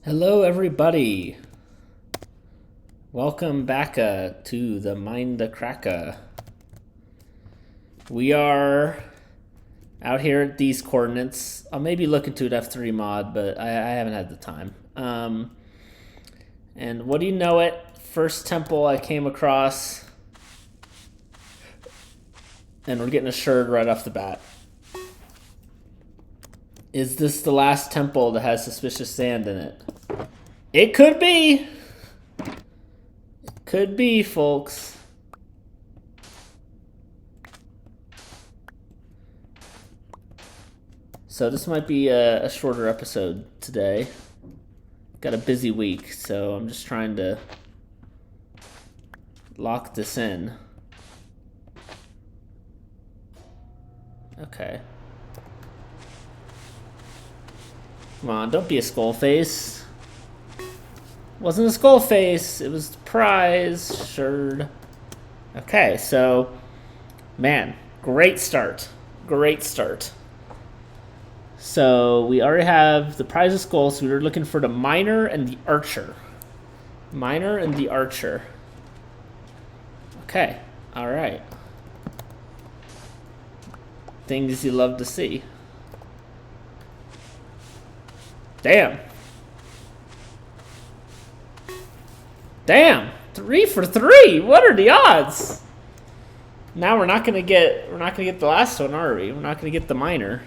Hello, everybody. Welcome back to the Mindcrack. We are out here at these coordinates. I'll maybe look into an F3 mod, but I haven't had the time. And what do you know it? First temple I came across. And we're getting a sherd right off the bat. Is this the last temple that has suspicious sand in it? It could be. Could be, folks. So this might be a shorter episode today. Got a busy week, so I'm just trying to lock this in. Okay. Come on, don't be a skull face. Wasn't a skull face, it was the prize, sherd. Okay, so, man, great start. Great start. So, we already have the prize of skull, so we were looking for the miner and the archer. Miner and the archer. Okay, alright. Things you love to see. Damn. Damn, 3 for 3. What are the odds? Now we're not gonna get the last one, are we? We're not gonna get the miner.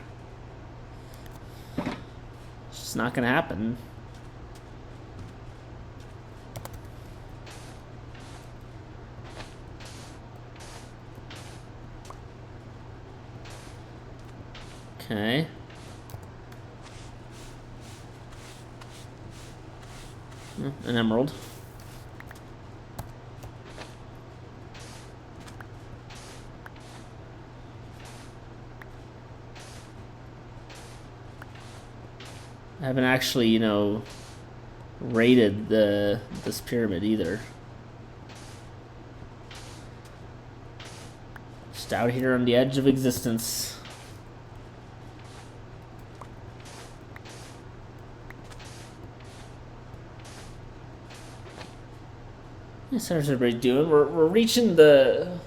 It's just not gonna happen. Okay. An emerald. I haven't actually, rated this pyramid either. Just out here on the edge of existence. How's everybody doing? We're reaching the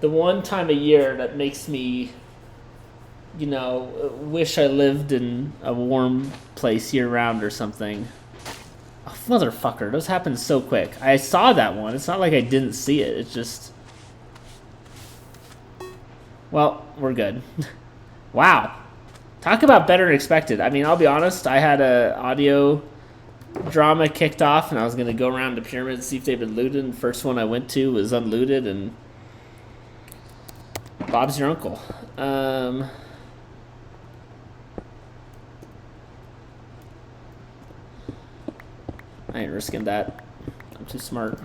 one time a year that makes me, wish I lived in a warm place year round or something. Oh, motherfucker, those happen so quick. I saw that one. It's not like I didn't see it. It's just... Well, we're good. Wow. Talk about better than expected. I mean, I'll be honest. I had a audio drama kicked off, and I was going to go around the pyramid and see if they've been looted. And the first one I went to was unlooted, and Bob's your uncle. I ain't risking that. I'm too smart.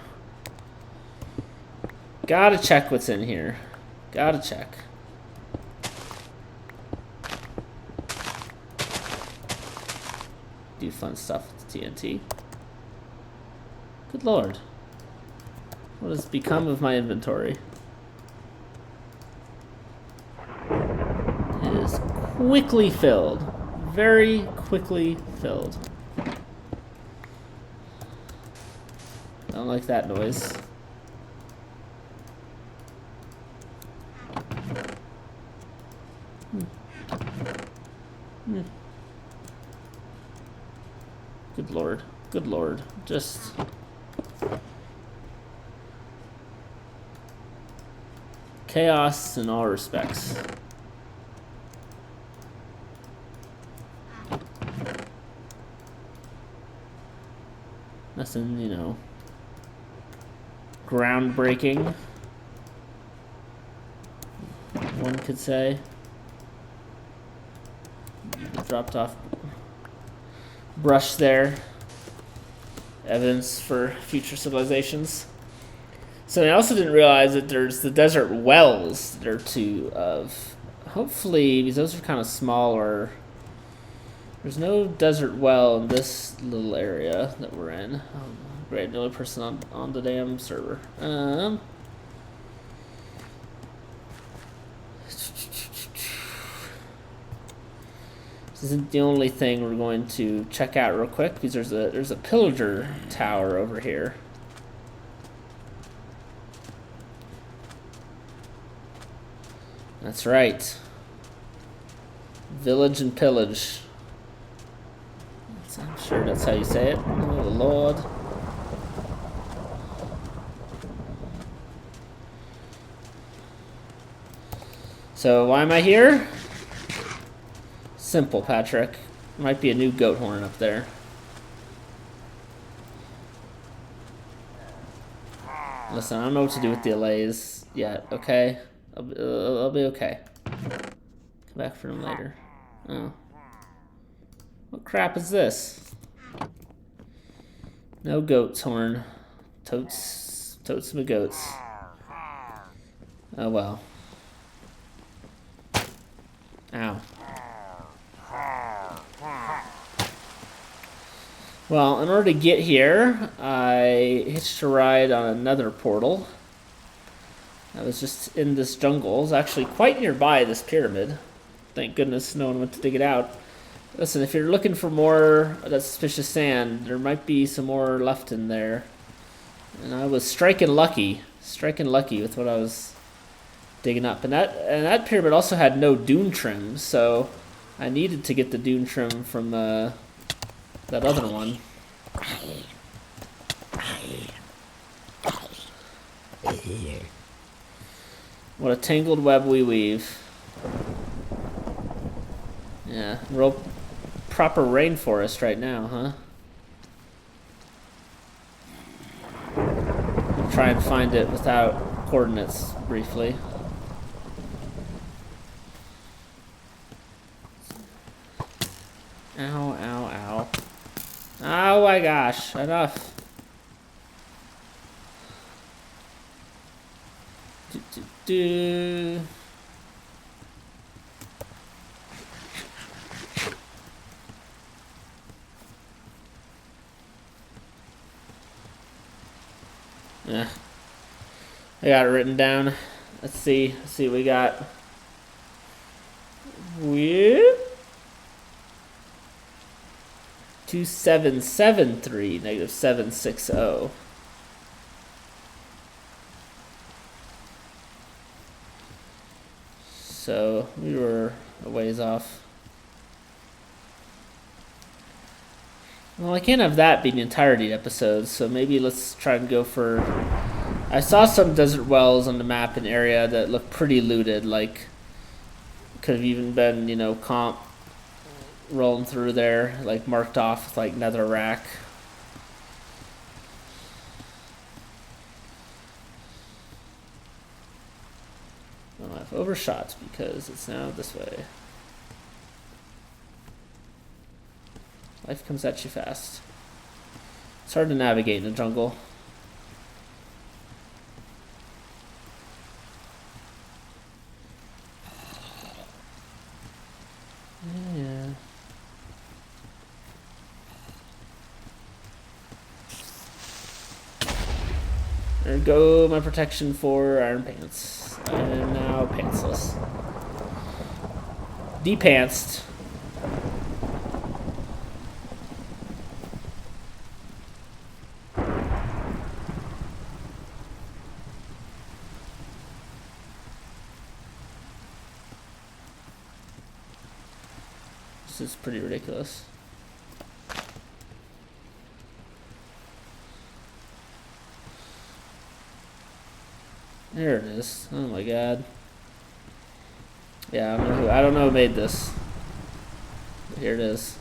Gotta check what's in here. Gotta check. Do fun stuff with the TNT. Good lord. What has become of my inventory? It is quickly filled. Very quickly filled. Don't like that noise. Good lord. Good lord. Just... chaos in all respects. Nothing, groundbreaking, one could say. Dropped off brush there. Evidence for future civilizations. So I also didn't realize that there's the desert wells that are two of. Hopefully, because those are kind of smaller. There's no desert well in this little area that we're in. Oh, great, the only person on the damn server. This isn't the only thing we're going to check out real quick, because there's a pillager tower over here. That's right. Village and pillage. I'm sure that's how you say it. Oh Lord. So why am I here? Simple, Patrick. Might be a new goat horn up there. Listen, I don't know what to do with the allays yet, okay? I'll be okay. Come back for them later. Oh. What crap is this? No goat's horn. Totes my goats. Oh well. Ow. Well, in order to get here, I hitched a ride on another portal. I was just in this jungle. It was actually quite nearby this pyramid. Thank goodness no one went to dig it out. Listen, if you're looking for more of that suspicious sand, there might be some more left in there. And I was striking lucky with what I was digging up. And that pyramid also had no dune trim, so I needed to get the dune trim from that other one. What a tangled web we weave. Yeah, real proper rainforest right now, huh? I'll try and find it without coordinates briefly. Ow, ow, ow. Oh my gosh, enough. Do. Yeah. I got it written down. Let's see what we got. Whoop. 2773 -760. So we were a ways off. Well, I can't have that be the entirety of the episode, so maybe let's try and go for... I saw some desert wells on the map in area that looked pretty looted, like could have even been, you know, comp rolling through there, like marked off with like nether rack. Well, I've overshot because it's now this way. Life comes at you fast. It's hard to navigate in the jungle. Yeah. There go my protection for iron pants. I am now pantsless. De-pantsed. This is pretty ridiculous. There it is. Oh my god. Yeah, I don't know who made this. But here it is.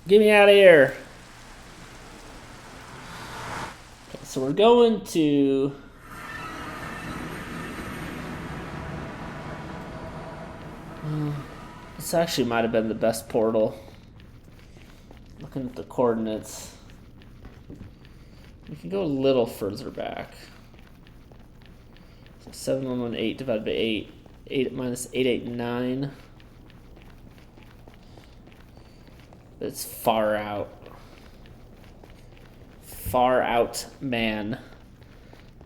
Get me out of here. Okay, so we're going to... This actually might have been the best portal. Looking at the coordinates. We can go a little further back. So 7118 divided by 8. 8 minus 889. It's far out. Far out, man.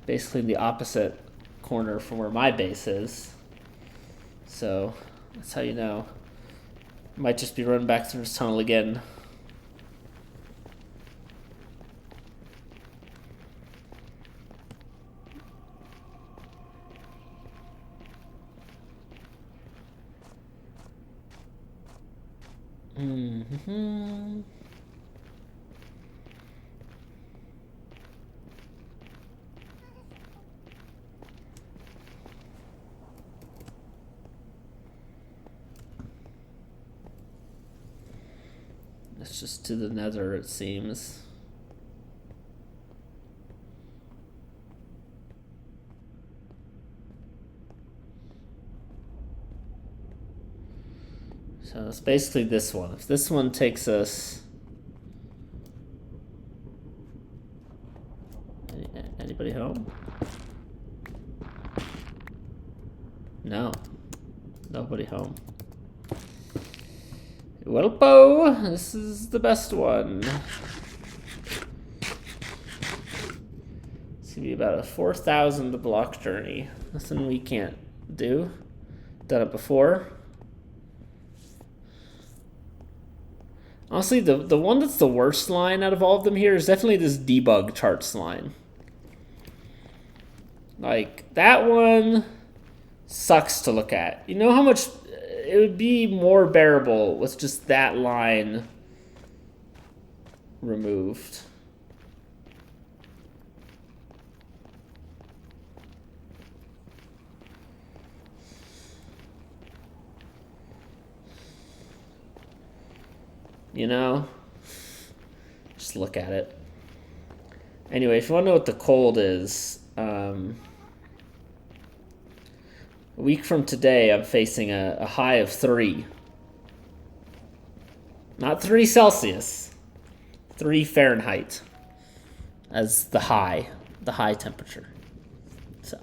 Basically the opposite corner from where my base is. So that's how you know. Might just be running back through this tunnel again. Mm-hmm. It's just to the nether, it seems. So it's basically this one. If this one takes us... Anybody home? No. Nobody home. Welpo! This is the best one. It's gonna be about a 4,000 block journey. Nothing we can't do. Done it before. Honestly, the one that's the worst line out of all of them here is definitely this debug charts line. Like, that one sucks to look at. You know how much it would be more bearable with just that line removed. You know? Just look at it. Anyway, if you want to know what the cold is, a week from today, I'm facing a high of 3. Not 3 Celsius. 3 Fahrenheit as the high temperature. So,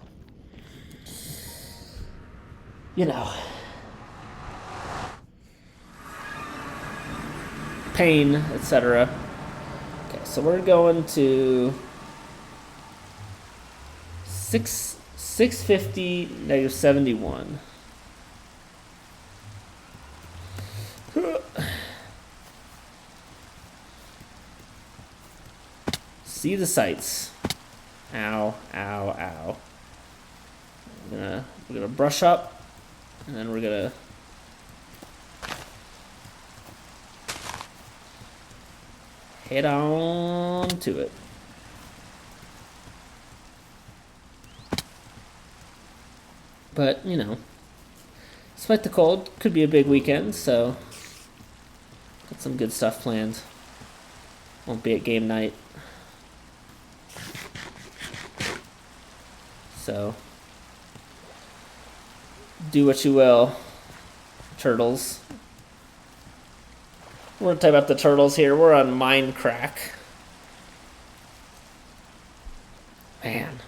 you know, pain, etc. Okay, so we're going to 650 negative 71. See the sights. Ow, ow, ow. We're gonna brush up, and then we're gonna head on to it. But, you know, despite the cold, could be a big weekend, so got some good stuff planned. Won't be at game night. So, do what you will, turtles. We're going to talk about the turtles here. We're on Mindcrack. Man.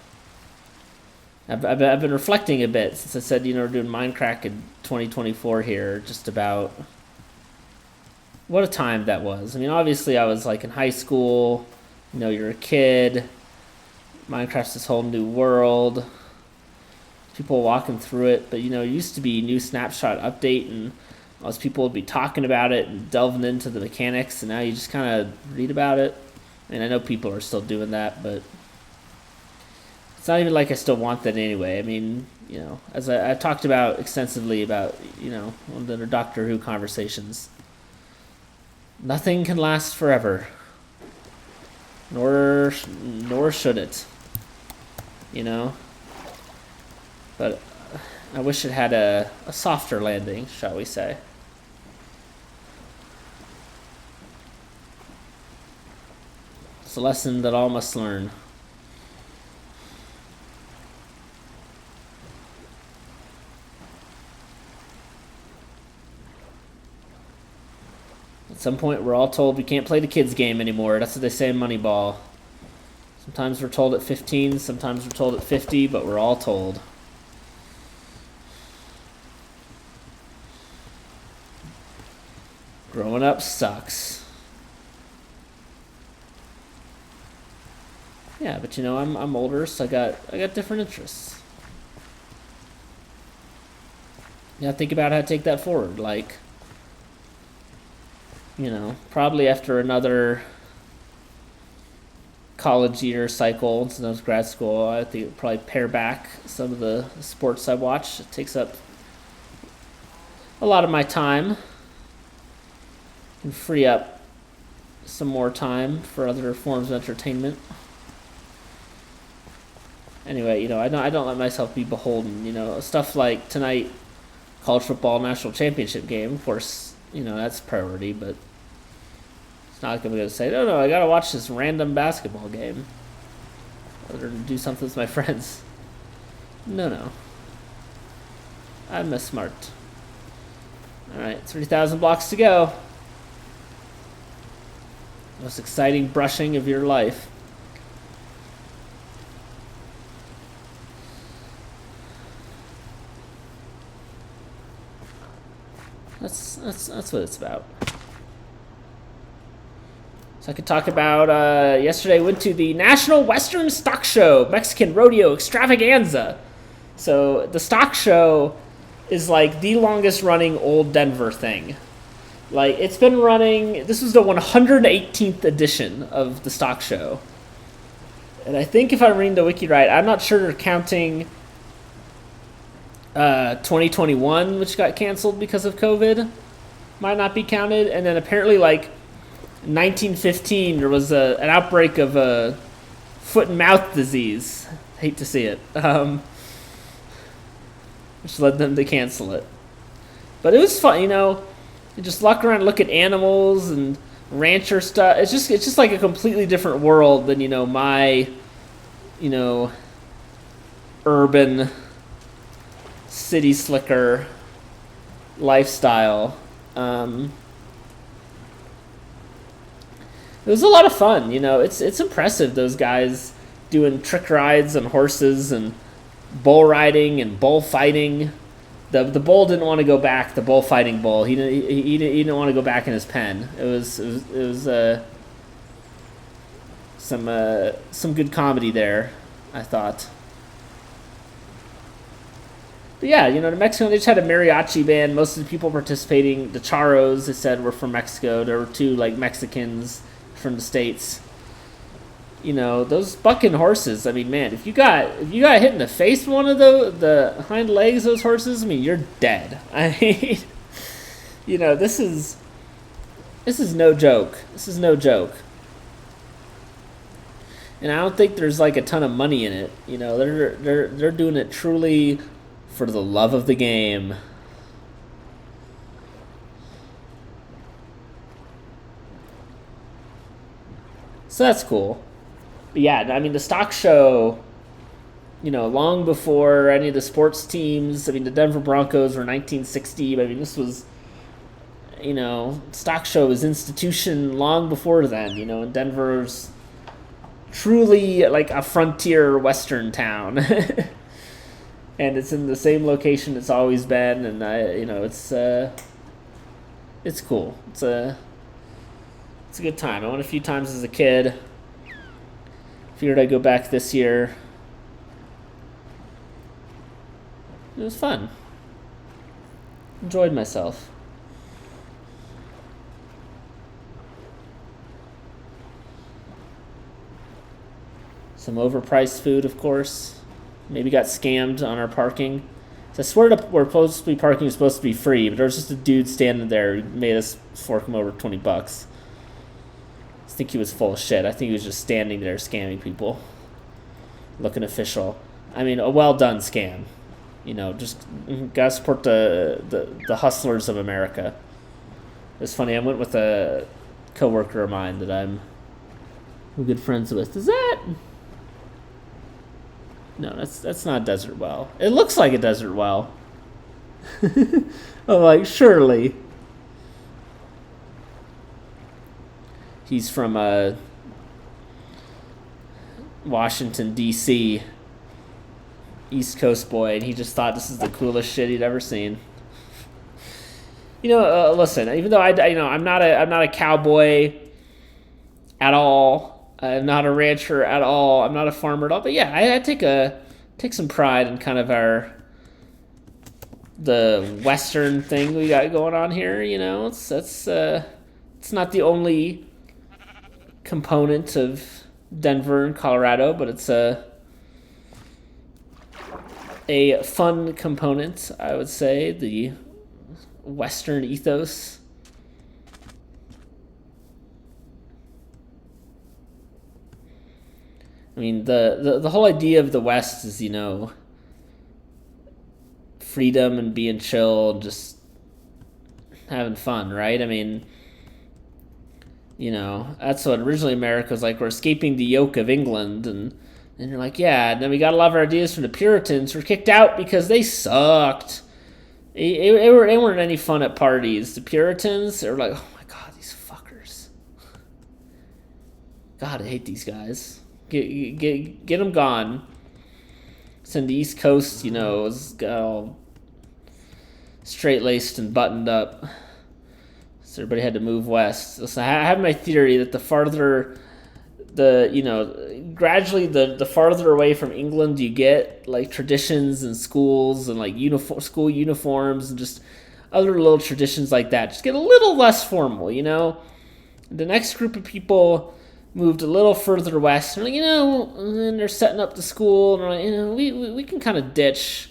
I've been reflecting a bit since I said, you know, we're doing Mindcrack in 2024 here, just about what a time that was. I mean, obviously I was like in high school, you know, you're a kid, Minecraft's this whole new world, people walking through it, but you know, it used to be new snapshot update and most people would be talking about it and delving into the mechanics, and now you just kind of read about it. And I know people are still doing that, but it's not even like I still want that anyway. I mean, you know, as I've talked about extensively about, you know, one of the Doctor Who conversations, nothing can last forever. Nor should it. You know? But I wish it had a softer landing, shall we say. It's a lesson that all must learn. At some point, we're all told we can't play the kids' game anymore. That's what they say in Moneyball. Sometimes we're told at 15, sometimes we're told at 50, but we're all told. Growing up sucks. Yeah, but you know, I'm older, so I got different interests. Yeah, think about how to take that forward. Like, probably after another college year cycle, since I was grad school, I think probably pare back some of the sports I watch. It takes up a lot of my time and free up some more time for other forms of entertainment. Anyway, I don't let myself be beholden. Stuff like tonight, college football national championship game. Of course, that's priority, but it's not like I'm going to say, no, I got to watch this random basketball game. Other than do something with my friends. No. I'm a smart. Alright, 3,000 blocks to go. Most exciting brushing of your life. That's what it's about. So I could talk about yesterday I went to the National Western Stock Show, Mexican Rodeo Extravaganza. So the stock show is like the longest running old Denver thing. Like, it's been running, this was the 118th edition of the stock show. And I think if I'm reading the wiki right, I'm not sure they're counting 2021, which got canceled because of COVID. Might not be counted. And then apparently, like, 1915, there was an outbreak of foot and mouth disease. Hate to see it. Which led them to cancel it. But it was fun, You just walk around and look at animals and rancher stuff. It's just like a completely different world than, my, urban city slicker lifestyle. It was a lot of fun, It's impressive, those guys doing trick rides on horses and bull riding and bullfighting. The bull didn't want to go back. The bullfighting bull, he didn't want to go back in his pen. It was some good comedy there, I thought. But yeah, the Mexico, they just had a mariachi band. Most of the people participating, the charros, they said, were from Mexico. There were two like Mexicans from the States. Those bucking horses. I mean, man, if you got hit in the face with one of the hind legs of those horses, I mean, you're dead. I mean, this is no joke. This is no joke. And I don't think there's like a ton of money in it. They're doing it truly for the love of the game. So that's cool. But yeah, I mean, the stock show, long before any of the sports teams, I mean, the Denver Broncos were 1960. I mean, this was, stock show was institution long before then, and Denver's truly like a frontier western town. And it's in the same location it's always been, and it's cool. It's a good time. I went a few times as a kid. Figured I'd go back this year. It was fun. Enjoyed myself. Some overpriced food, of course. Maybe got scammed on our parking. So I swear we're supposed to be parking is supposed to be free, but there was just a dude standing there who made us fork him over $20. I think he was full of shit. I think he was just standing there scamming people. Looking official. I mean, a well done scam. Just gotta support the hustlers of America. It's funny, I went with a coworker of mine that I'm good friends with. Is that? No, that's not a desert well. It looks like a desert well. I'm like, surely. He's from Washington, D.C., East Coast boy, and he just thought this is the coolest shit he'd ever seen. Listen, even though I'm not a cowboy at all. I'm not a rancher at all. I'm not a farmer at all. But yeah, I take some pride in kind of our the Western thing we got going on here. You know, it's not the only component of Denver and Colorado, but it's a fun component, I would say, the Western ethos. I mean, the whole idea of the West is, you know, freedom and being chill and just having fun, right? I mean, you know, that's what originally America was like. We're escaping the yoke of England, and you're like, yeah, and then we got a lot of our ideas from the Puritans. We're kicked out because they sucked. They weren't any fun at parties. The Puritans, they were like, oh my god, these fuckers. God, I hate these guys. Get them gone. So in the East Coast, you know, was all straight-laced and buttoned up. So everybody had to move west. So I have my theory that the farther gradually the farther away from England you get, like traditions and schools and like school uniforms and just other little traditions like that just get a little less formal, you know. The next group of people moved a little further west, and like, you know, and they're setting up the school, and they're like, you know, we can kind of ditch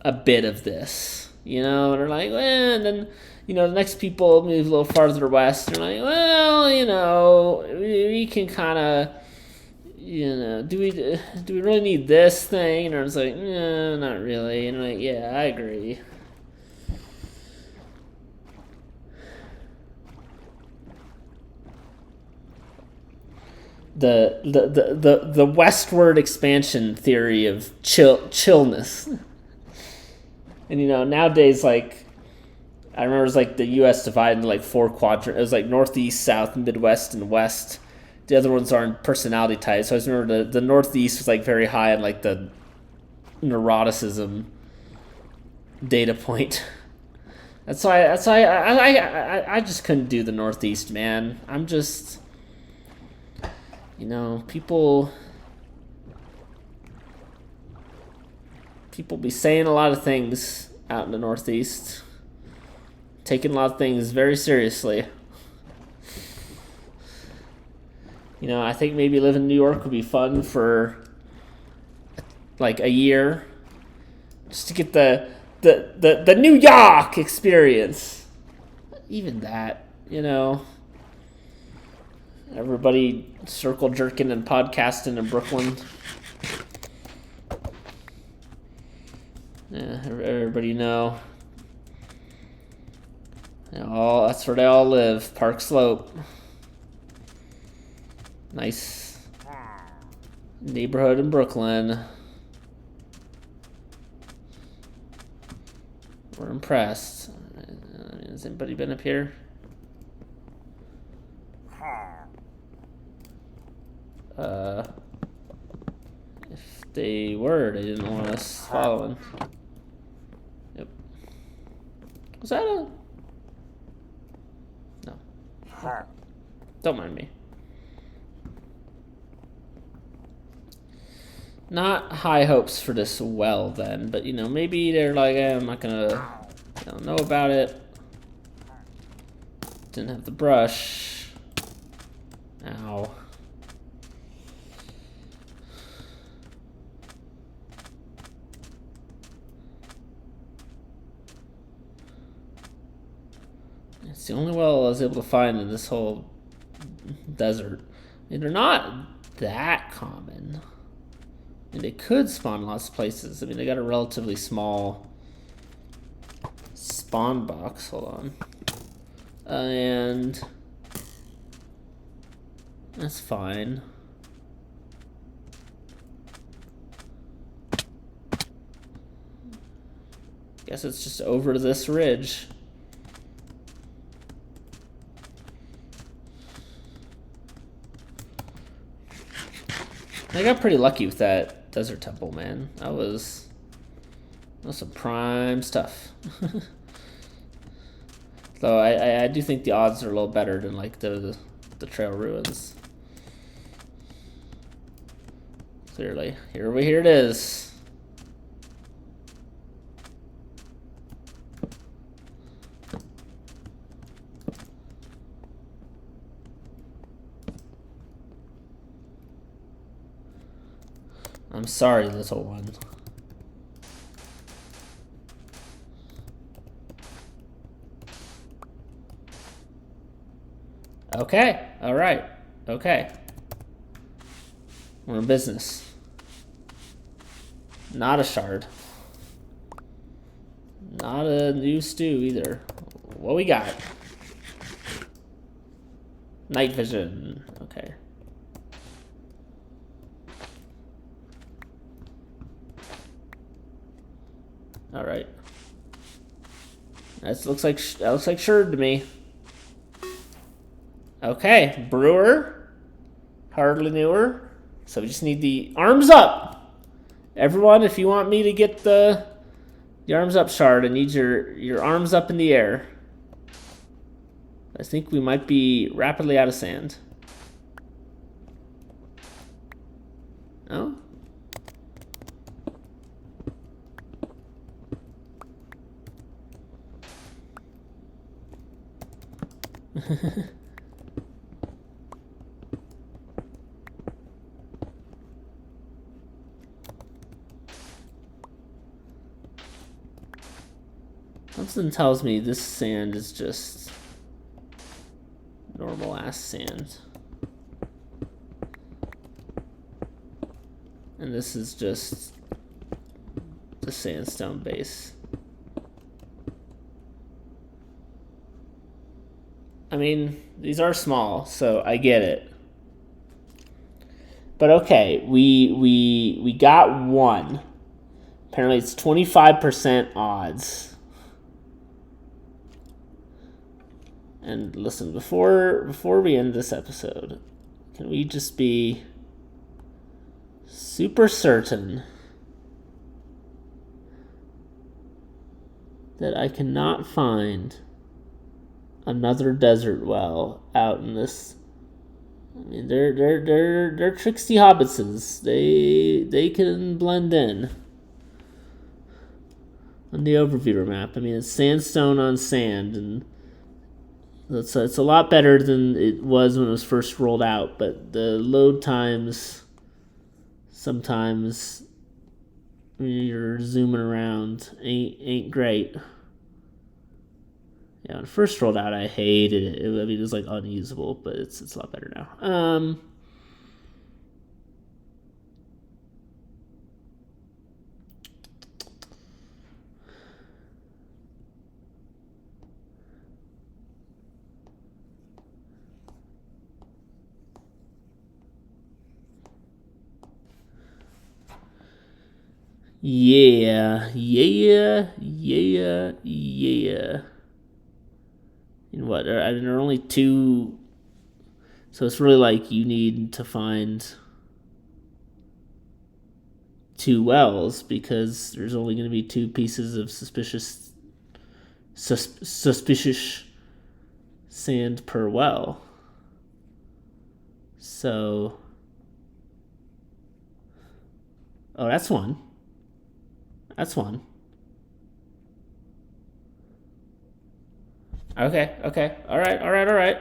a bit of this, you know, and they're like, well, and then, you know, the next people move a little farther west, and they're like, well, you know, we can kind of, you know, do we really need this thing? And I was like, no, not really. And I'm like, yeah, I agree. The westward expansion theory of chillness. And you know, nowadays, like, I remember it was like the U.S. divided into like 4 quadrants. It was like Northeast, South, Midwest, and West. The other ones are in personality types. So I just remember the Northeast was like very high on like the neuroticism data point. That's why I just couldn't do the Northeast, man. I'm just, you know, people be saying a lot of things out in the Northeast, taking a lot of things very seriously. You know, I think maybe living in New York would be fun for like a year, just to get the New York experience. Even that, you know, everybody circle jerking and podcasting in Brooklyn. Yeah, everybody know. That's where they all live. Park Slope. Nice neighborhood in Brooklyn. We're impressed. Has anybody been up here? If they were, they didn't want us following. Yep. Was that a... No. Don't mind me. Not high hopes for this well then, but you know, maybe they're like, I'm not gonna, I don't know about it. Didn't have the brush. Ow. It's the only well I was able to find in this whole desert. I mean, they're not that common. I mean, they could spawn lots of places. I mean, they got a relatively small spawn box. Hold on. And that's fine. Guess it's just over this ridge. I got pretty lucky with that desert temple, man. That was some prime stuff. Though I do think the odds are a little better than like the trail ruins. Clearly, here it is. I'm sorry, little one. Okay, alright. Okay. We're in business. Not a shard. Not a new stew either. What we got? Night vision. Okay. Alright. That looks like sherd to me. Okay, brewer. Hardly newer. So we just need the arms up. Everyone, if you want me to get the arms up shard, I need your arms up in the air. I think we might be rapidly out of sand. Oh? Something tells me this sand is just normal ass sand. And this is just the sandstone base. I mean, these are small, so I get it. But okay, we got one. Apparently it's 25% odds. And listen, before we end this episode, can we just be super certain that I cannot find another desert well out in this? I mean, they're tricksy hobbitses. They can blend in on the overviewer map. I mean, it's sandstone on sand, and it's a lot better than it was when it was first rolled out, but the load times sometimes when you're zooming around ain't great. Yeah, when it first rolled out, I hated it. I mean, it was like unusable, but it's a lot better now. Yeah. And what? There are only two. So it's really like you need to find two wells because there's only going to be two pieces of suspicious sand per well. So. Oh, that's one. That's one. Okay. All right.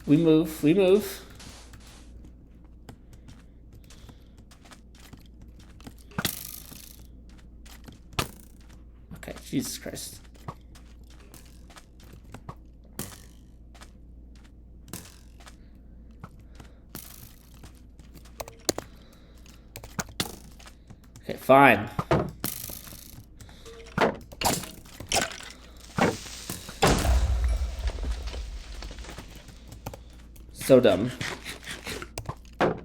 We move. Okay, Jesus Christ. Okay, fine. So dumb. I'm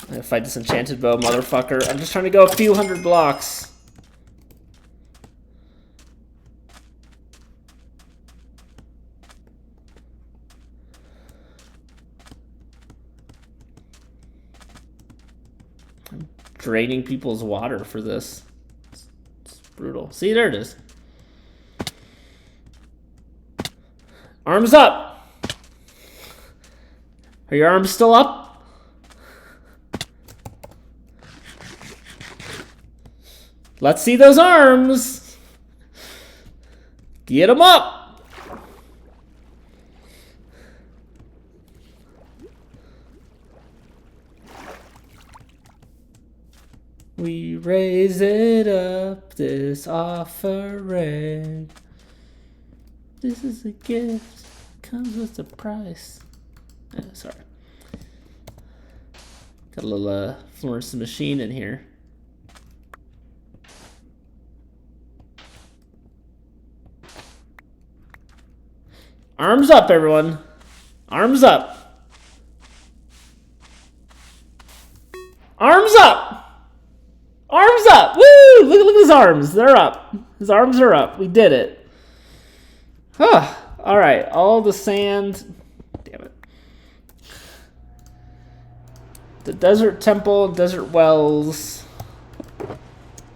gonna fight this enchanted bow, motherfucker. I'm just trying to go a few hundred blocks. I'm draining people's water for this. It's brutal. See, there it is. Arms up! Are your arms still up? Let's see those arms! Get them up! we raise it up, this offering. This is a gift, comes with a price. Sorry. Got a little Florence the Machine in here. Arms up, everyone. Arms up. Arms up. Arms up. Woo! Look at his arms. They're up. His arms are up. We did it. Huh. All right. All the sand. Damn it. The desert temple, desert wells,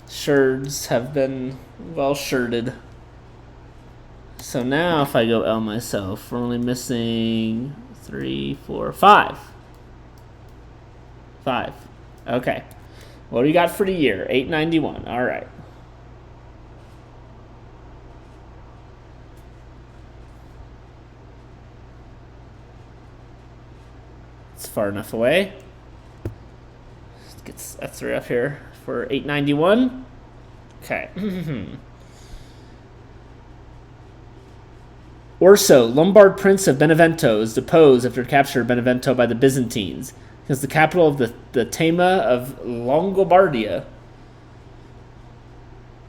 sherds have been well sherded. So now if I go L myself, we're only missing 3, 4, 5. 5. Okay. What do we got for the year? 891. All right. It's far enough away. Let's get S3 up here for 891. Okay. Orso, Lombard prince of Benevento, is deposed after capture of Benevento by the Byzantines. It was the capital of the Thema of Longobardia.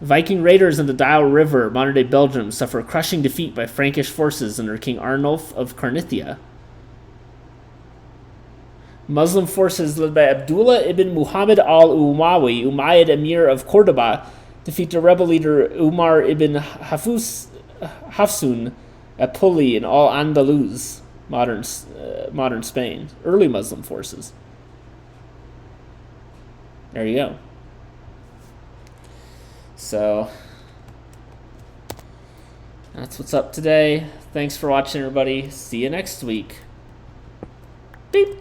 Viking raiders in the Dial River, modern-day Belgium, suffer a crushing defeat by Frankish forces under King Arnulf of Carnithia. Muslim forces led by Abdullah ibn Muhammad al-Umawi, Umayyad emir of Cordoba, defeat the rebel leader Umar ibn Hafsun at Pulli in Al-Andalus, modern Spain. Early Muslim forces. There you go. So, that's what's up today. Thanks for watching, everybody. See you next week. Beep.